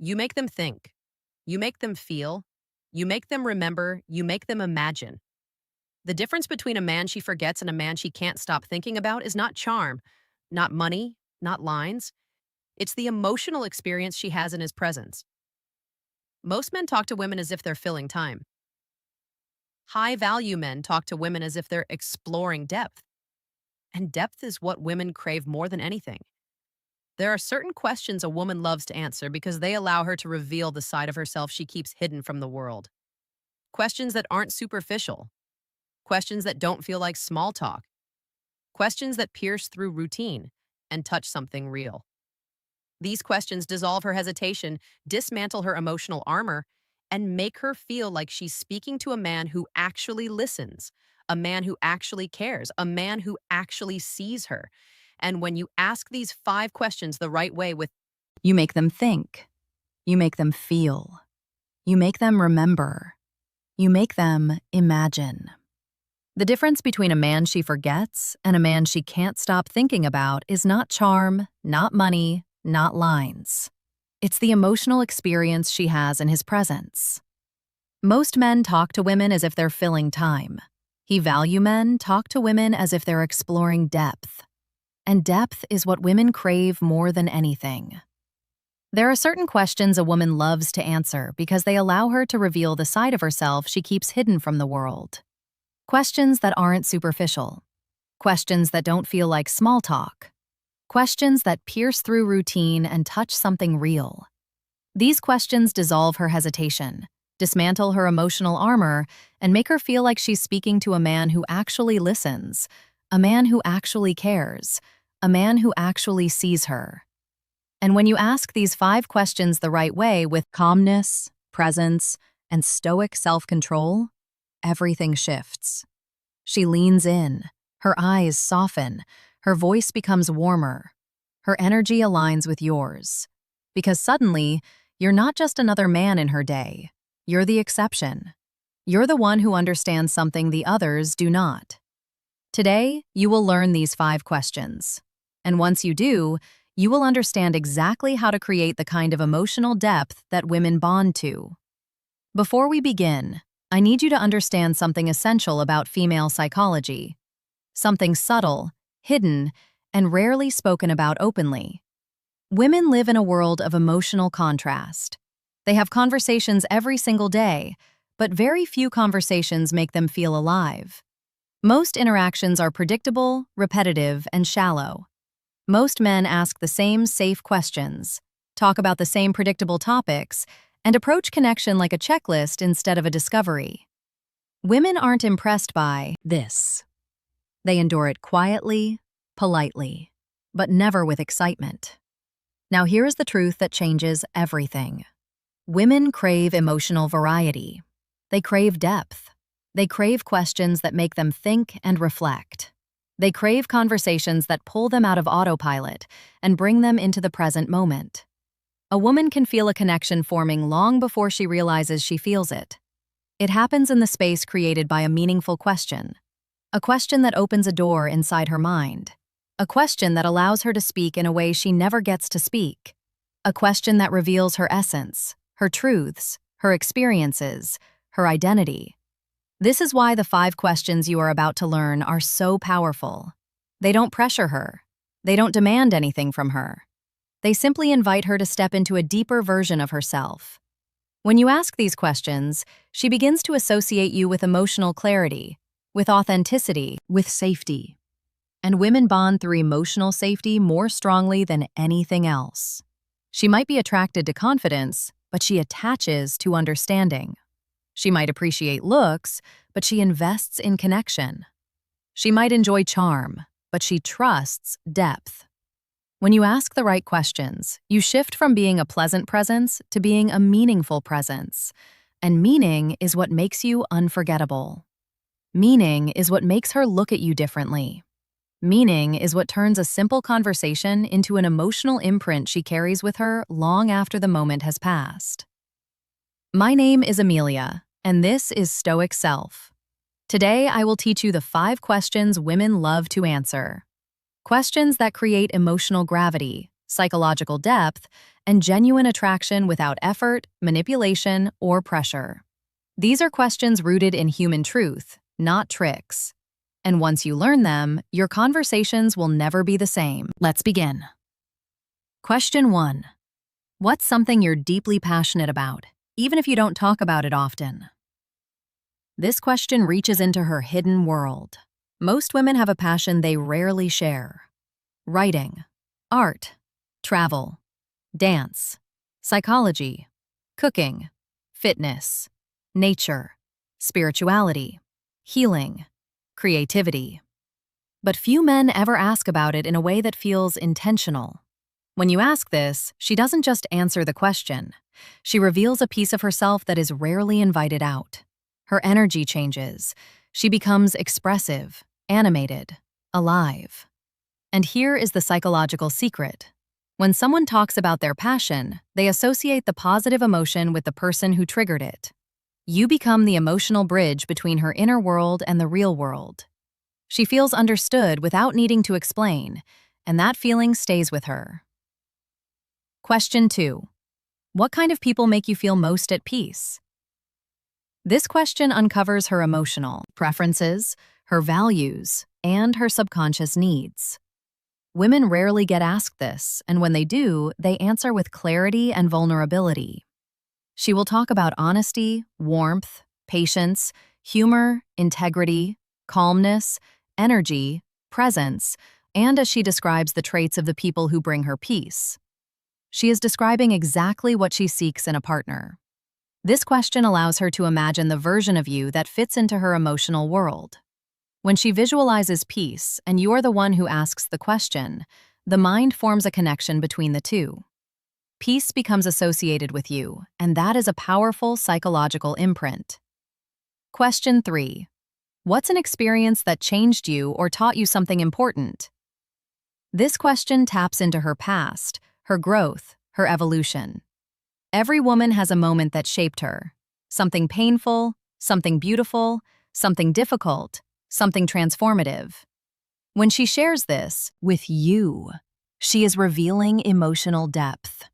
You make them think. You make them feel. You make them remember. You make them imagine. The difference between a man she forgets and a man she can't stop thinking about is not charm, not money, not lines. It's the emotional experience she has in his presence. Most men talk to women as if they're filling time. High value men talk to women as if they're exploring depth. And depth is what women crave more than anything. There are certain questions a woman loves to answer because they allow her to reveal the side of herself she keeps hidden from the world. Questions that aren't superficial. Questions that don't feel like small talk. Questions that pierce through routine and touch something real. These questions dissolve her hesitation, dismantle her emotional armor, and make her feel like she's speaking to a man who actually listens, a man who actually cares, a man who actually sees her. And when you ask these 5 questions the right way with You make them think. You make them feel. You make them remember. You make them imagine. The difference between a man she forgets and a man she can't stop thinking about is not charm, not money, not lines. It's the emotional experience she has in his presence. Most men talk to women as if they're filling time. He value men talk to women as if they're exploring depth. And depth is what women crave more than anything. There are certain questions a woman loves to answer because they allow her to reveal the side of herself she keeps hidden from the world. Questions that aren't superficial. Questions that don't feel like small talk. Questions that pierce through routine and touch something real. These questions dissolve her hesitation, dismantle her emotional armor, and make her feel like she's speaking to a man who actually listens, a man who actually cares, a man who actually sees her. And when you ask these 5 questions the right way with calmness, presence, and stoic self-control, everything shifts. She leans in, her eyes soften, her voice becomes warmer, her energy aligns with yours. Because suddenly, you're not just another man in her day, you're the exception. You're the one who understands something the others do not. Today, you will learn these 5 questions. And once you do, you will understand exactly how to create the kind of emotional depth that women bond to. Before we begin, I need you to understand something essential about female psychology. Something subtle, hidden, and rarely spoken about openly. Women live in a world of emotional contrast. They have conversations every single day, but very few conversations make them feel alive. Most interactions are predictable, repetitive, and shallow. Most men ask the same safe questions, talk about the same predictable topics, and approach connection like a checklist instead of a discovery. Women aren't impressed by this. They endure it quietly, politely, but never with excitement. Now here's the truth that changes everything. Women crave emotional variety. They crave depth. They crave questions that make them think and reflect. They crave conversations that pull them out of autopilot and bring them into the present moment. A woman can feel a connection forming long before she realizes she feels it. It happens in the space created by a meaningful question. A question that opens a door inside her mind. A question that allows her to speak in a way she never gets to speak. A question that reveals her essence, her truths, her experiences, her identity. This is why the 5 questions you are about to learn are so powerful. They don't pressure her. They don't demand anything from her. They simply invite her to step into a deeper version of herself. When you ask these questions, she begins to associate you with emotional clarity, with authenticity, with safety. And women bond through emotional safety more strongly than anything else. She might be attracted to confidence, but she attaches to understanding. She might appreciate looks, but she invests in connection. She might enjoy charm, but she trusts depth. When you ask the right questions, you shift from being a pleasant presence to being a meaningful presence. And meaning is what makes you unforgettable. Meaning is what makes her look at you differently. Meaning is what turns a simple conversation into an emotional imprint she carries with her long after the moment has passed. My name is Amelia, and this is Stoic Self. Today, I will teach you the 5 questions women love to answer. Questions that create emotional gravity, psychological depth, and genuine attraction without effort, manipulation, or pressure. These are questions rooted in human truth, not tricks. And once you learn them, your conversations will never be the same. Let's begin. Question 1. What's something you're deeply passionate about, even if you don't talk about it often? This question reaches into her hidden world. Most women have a passion they rarely share. Writing, art, travel, dance, psychology, cooking, fitness, nature, spirituality, healing, creativity. But few men ever ask about it in a way that feels intentional. When you ask this, she doesn't just answer the question. She reveals a piece of herself that is rarely invited out. Her energy changes. She becomes expressive, animated, alive. And here is the psychological secret. When someone talks about their passion, they associate the positive emotion with the person who triggered it. You become the emotional bridge between her inner world and the real world. She feels understood without needing to explain, and that feeling stays with her. Question 2. What kind of people make you feel most at peace? This question uncovers her emotional preferences, her values, and her subconscious needs. Women rarely get asked this, and when they do, they answer with clarity and vulnerability. She will talk about honesty, warmth, patience, humor, integrity, calmness, energy, presence, and as she describes the traits of the people who bring her peace. She is describing exactly what she seeks in a partner. This question allows her to imagine the version of you that fits into her emotional world. When she visualizes peace and you're the one who asks the question, the mind forms a connection between the two. Peace becomes associated with you, and that is a powerful psychological imprint. Question 3. What's an experience that changed you or taught you something important? This question taps into her past, her growth, her evolution. Every woman has a moment that shaped her. Something painful, something beautiful, something difficult, something transformative. When she shares this with you, she is revealing emotional depth.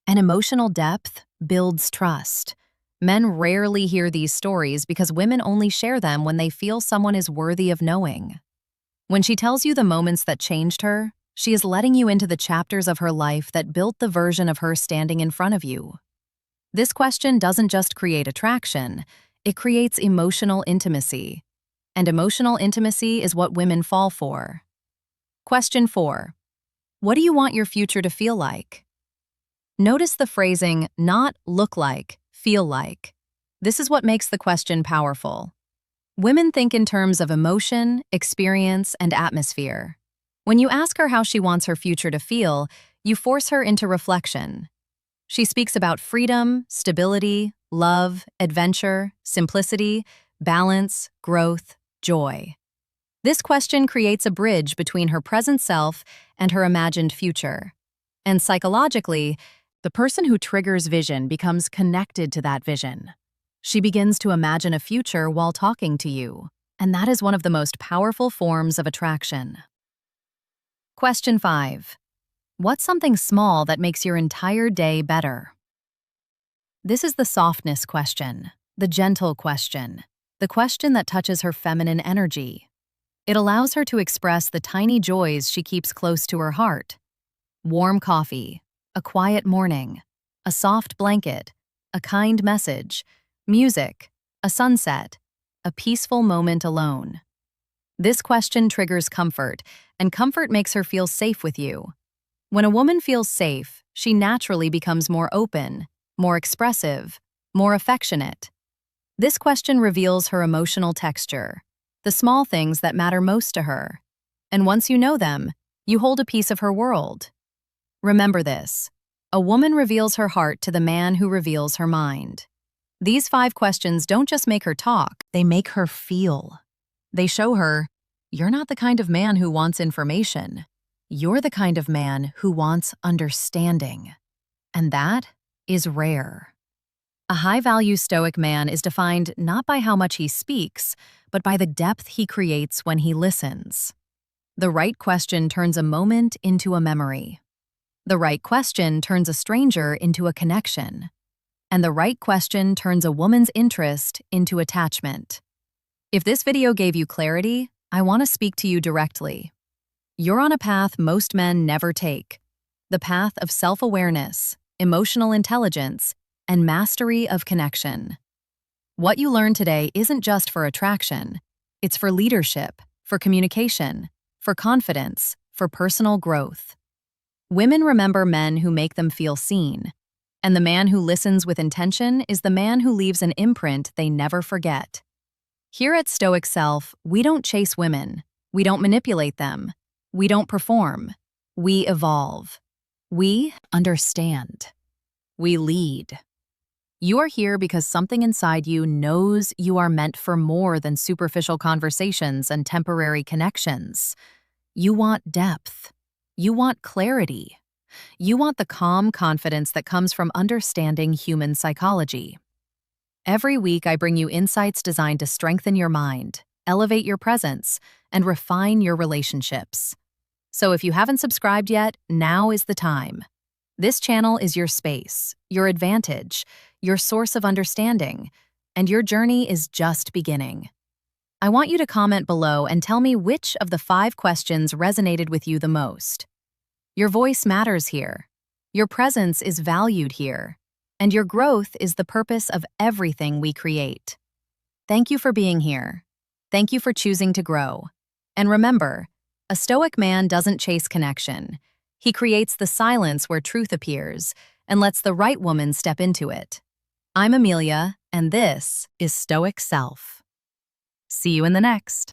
And emotional depth builds trust. Men rarely hear these stories because women only share them when they feel someone is worthy of knowing. When she tells you the moments that changed her, she is letting you into the chapters of her life that built the version of her standing in front of you. This question doesn't just create attraction, it creates emotional intimacy. And emotional intimacy is what women fall for. Question 4. What do you want your future to feel like? Notice the phrasing, not look like, feel like. This is what makes the question powerful. Women think in terms of emotion, experience, and atmosphere. When you ask her how she wants her future to feel, you force her into reflection. She speaks about freedom, stability, love, adventure, simplicity, balance, growth, joy. This question creates a bridge between her present self and her imagined future. And psychologically, the person who triggers vision becomes connected to that vision. She begins to imagine a future while talking to you, and that is one of the most powerful forms of attraction. Question 5. What's something small that makes your entire day better? This is the softness question, the gentle question, the question that touches her feminine energy. It allows her to express the tiny joys she keeps close to her heart. Warm coffee, a quiet morning, a soft blanket, a kind message, music, a sunset, a peaceful moment alone. This question triggers comfort, and comfort makes her feel safe with you. When a woman feels safe, she naturally becomes more open, more expressive, more affectionate. This question reveals her emotional texture, the small things that matter most to her. And once you know them, you hold a piece of her world. Remember this: a woman reveals her heart to the man who reveals her mind. These 5 questions don't just make her talk, they make her feel. They show her, you're not the kind of man who wants information. You're the kind of man who wants understanding. And that is rare. A high-value Stoic man is defined not by how much he speaks, but by the depth he creates when he listens. The right question turns a moment into a memory. The right question turns a stranger into a connection. And the right question turns a woman's interest into attachment. If this video gave you clarity, I want to speak to you directly. You're on a path most men never take. The path of self-awareness, emotional intelligence, and mastery of connection. What you learn today isn't just for attraction. It's for leadership, for communication, for confidence, for personal growth. Women remember men who make them feel seen. And the man who listens with intention is the man who leaves an imprint they never forget. Here at Stoic Self, we don't chase women. We don't manipulate them. We don't perform. We evolve. We understand. We lead. You are here because something inside you knows you are meant for more than superficial conversations and temporary connections. You want depth. You want clarity. You want the calm confidence that comes from understanding human psychology. Every week, I bring you insights designed to strengthen your mind, elevate your presence, and refine your relationships. So if you haven't subscribed yet, now is the time. This channel is your space, your advantage, your source of understanding, and your journey is just beginning. I want you to comment below and tell me which of the 5 questions resonated with you the most. Your voice matters here. Your presence is valued here. And your growth is the purpose of everything we create. Thank you for being here. Thank you for choosing to grow. And remember, a stoic man doesn't chase connection. He creates the silence where truth appears and lets the right woman step into it. I'm Amelia, and this is Stoic Self. See you in the next.